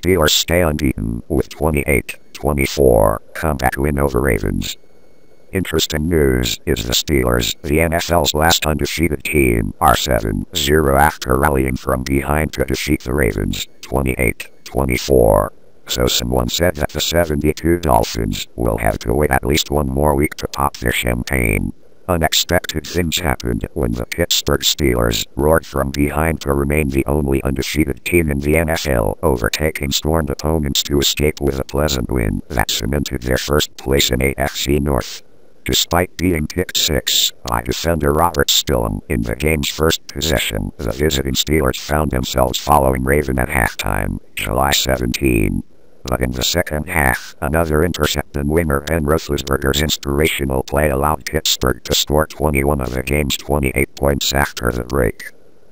Steelers stay unbeaten with 28-24 comeback win over Ravens. Interesting news is the Steelers, the NFL's last undefeated team, are 7-0 after rallying from behind to defeat the Ravens 28-24. So someone said that the 72 Dolphins will have to wait at least one more week to pop their champagne. Unexpected things happened when the Pittsburgh Steelers roared from behind to remain the only undefeated team in the NFL, overtaking scorned opponents to escape with a pleasant win that cemented their first place in AFC North. Despite being picked six by defender Robert Stillum in the game's first possession, the visiting Steelers found themselves following Raven at halftime, July 17. But in the second half, another interception winner Ben Roethlisberger's inspirational play allowed Pittsburgh to score 21 of the game's 28 points after the break.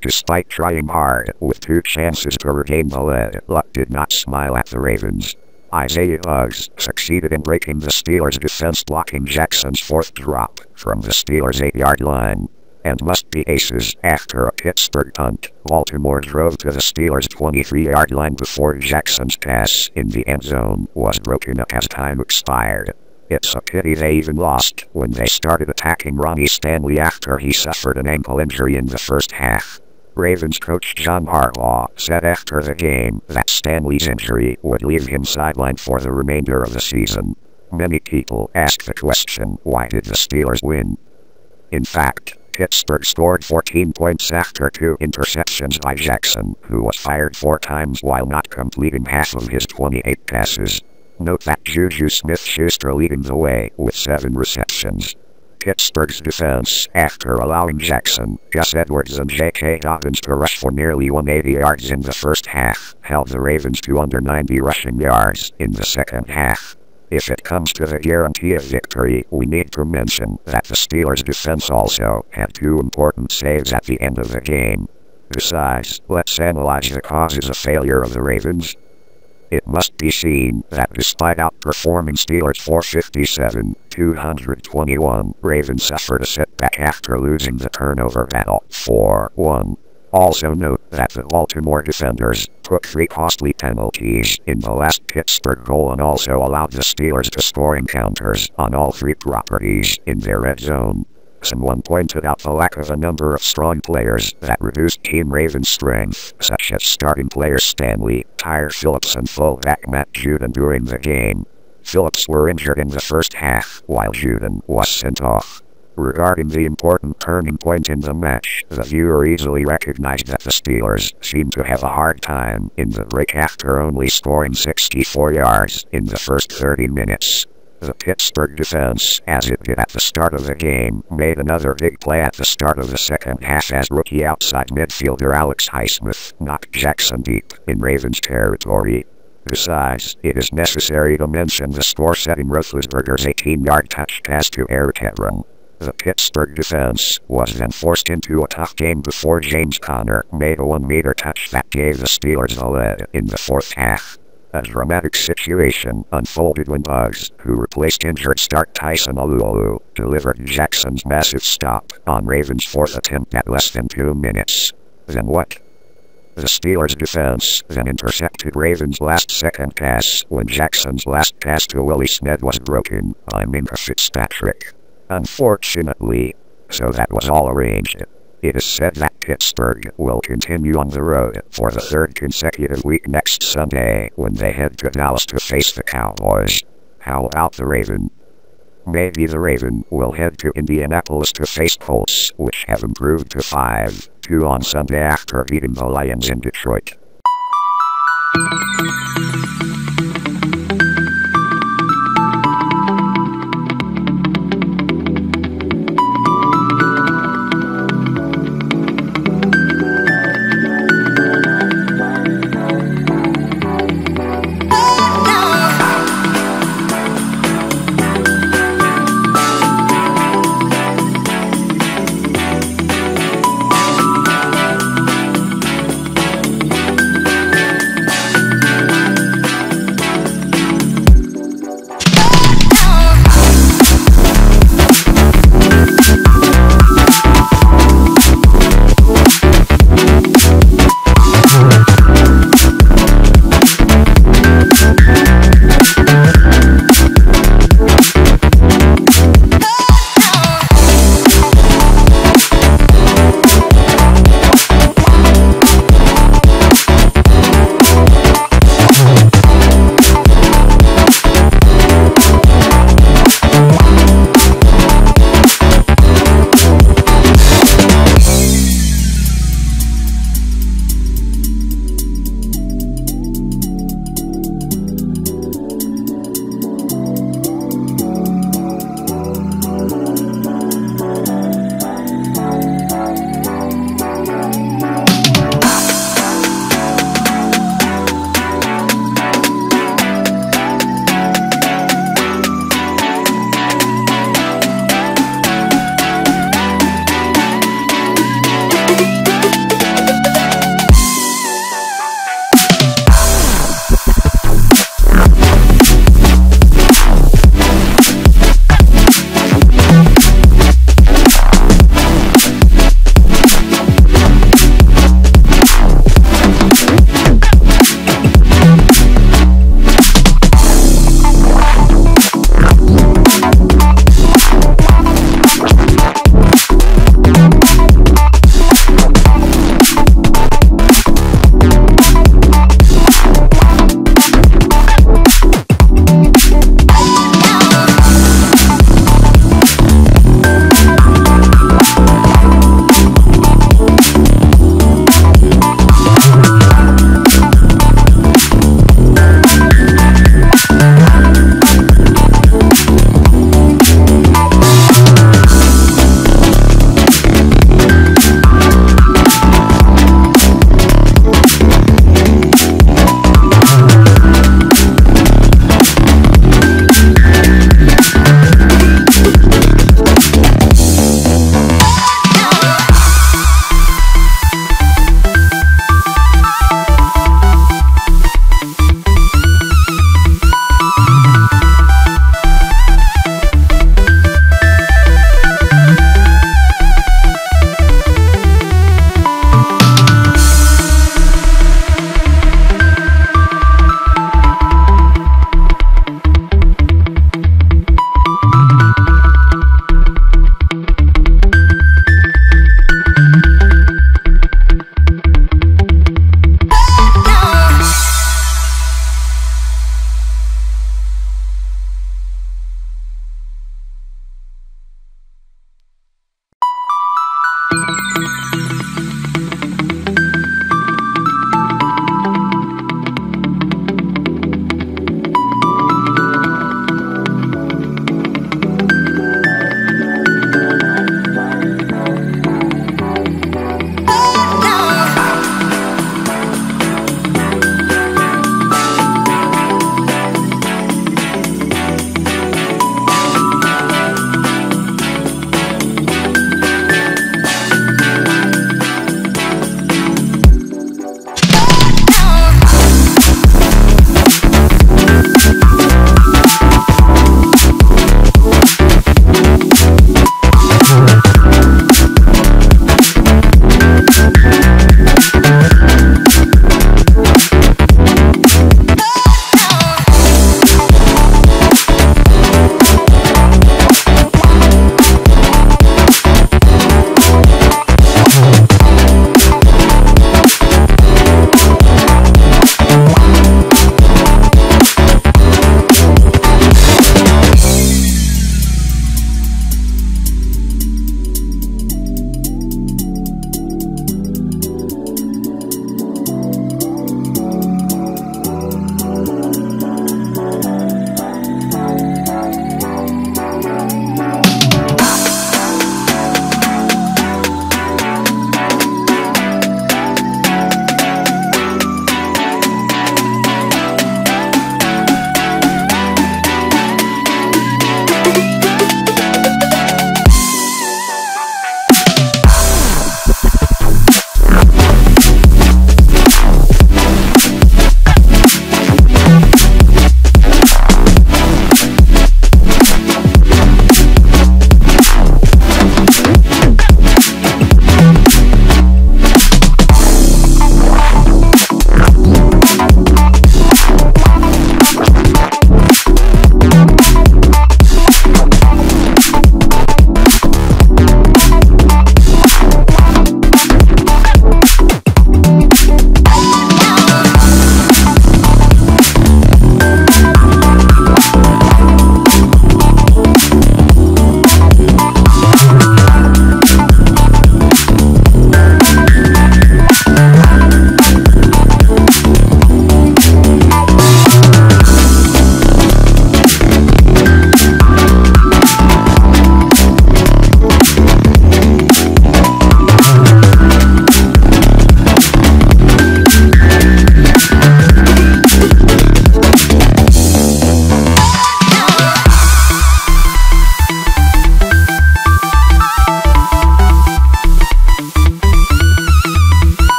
Despite trying hard, with two chances to regain the lead, luck did not smile at the Ravens. Isaiah Uggs succeeded in breaking the Steelers' defense, blocking Jackson's fourth drop from the Steelers' 8-yard line. And must-be aces after a Pittsburgh punt. Baltimore drove to the Steelers' 23-yard line before Jackson's pass in the end zone was broken up as time expired. It's a pity they even lost when they started attacking Ronnie Stanley after he suffered an ankle injury in the first half. Ravens coach John Harbaugh said after the game that Stanley's injury would leave him sidelined for the remainder of the season. Many people ask the question, why did the Steelers win? In fact, Pittsburgh scored 14 points after two interceptions by Jackson, who was fired 4 times while not completing half of his 28 passes. Note that Juju Smith-Schuster leading the way with 7 receptions. Pittsburgh's defense, after allowing Jackson, Gus Edwards and J.K. Dobbins to rush for nearly 180 yards in the first half, held the Ravens to under 90 rushing yards in the second half. If it comes to the guarantee of victory, we need to mention that the Steelers' defense also had 2 important saves at the end of the game. Besides, let's analyze the causes of failure of the Ravens. It must be seen that despite outperforming Steelers 457-221, Ravens suffered a setback after losing the turnover battle 4-1. Also note that the Baltimore defenders took 3 costly penalties in the last Pittsburgh goal and also allowed the Steelers to score encounters on all 3 properties in their red zone. Someone pointed out the lack of a number of strong players that reduced Team Ravens' strength, such as starting players Stanley, Tyre Phillips and fullback Matt Judon during the game. Phillips were injured in the first half, while Judon was sent off. Regarding the important turning point in the match, the viewer easily recognized that the Steelers seemed to have a hard time in the break after only scoring 64 yards in the first 30 minutes. The Pittsburgh defense, as it did at the start of the game, made another big play at the start of the second half as rookie outside midfielder Alex Highsmith knocked Jackson deep in Ravens territory. Besides, it is necessary to mention the score-setting Roethlisberger's 18-yard touch pass to Eric Ebron. The Pittsburgh defense was then forced into a tough game before James Conner made a 1-meter touch that gave the Steelers the lead in the fourth half. A dramatic situation unfolded when Uggs, who replaced injured start Tyson Alualu, delivered Jackson's massive stop on Ravens' 4th attempt at less than 2 minutes. Then what? The Steelers' defense then intercepted Ravens' last-second pass when Jackson's last pass to Willie Snead was broken by Minka Fitzpatrick. Unfortunately, so that was all arranged. It is said that Pittsburgh will continue on the road for the 3rd consecutive week next Sunday when they head to Dallas to face the Cowboys. How about the Raven? Maybe the Raven will head to Indianapolis to face Colts, which have improved to 5-2 on Sunday after beating the Lions in Detroit.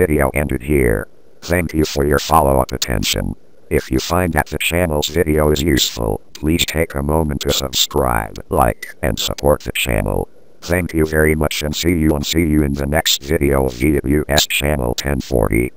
video ended here. Thank you for your follow-up attention. If you find that the channel's video is useful, please take a moment to subscribe, like, and support the channel. Thank you very much and see you in the next video of VWS Channel 1040.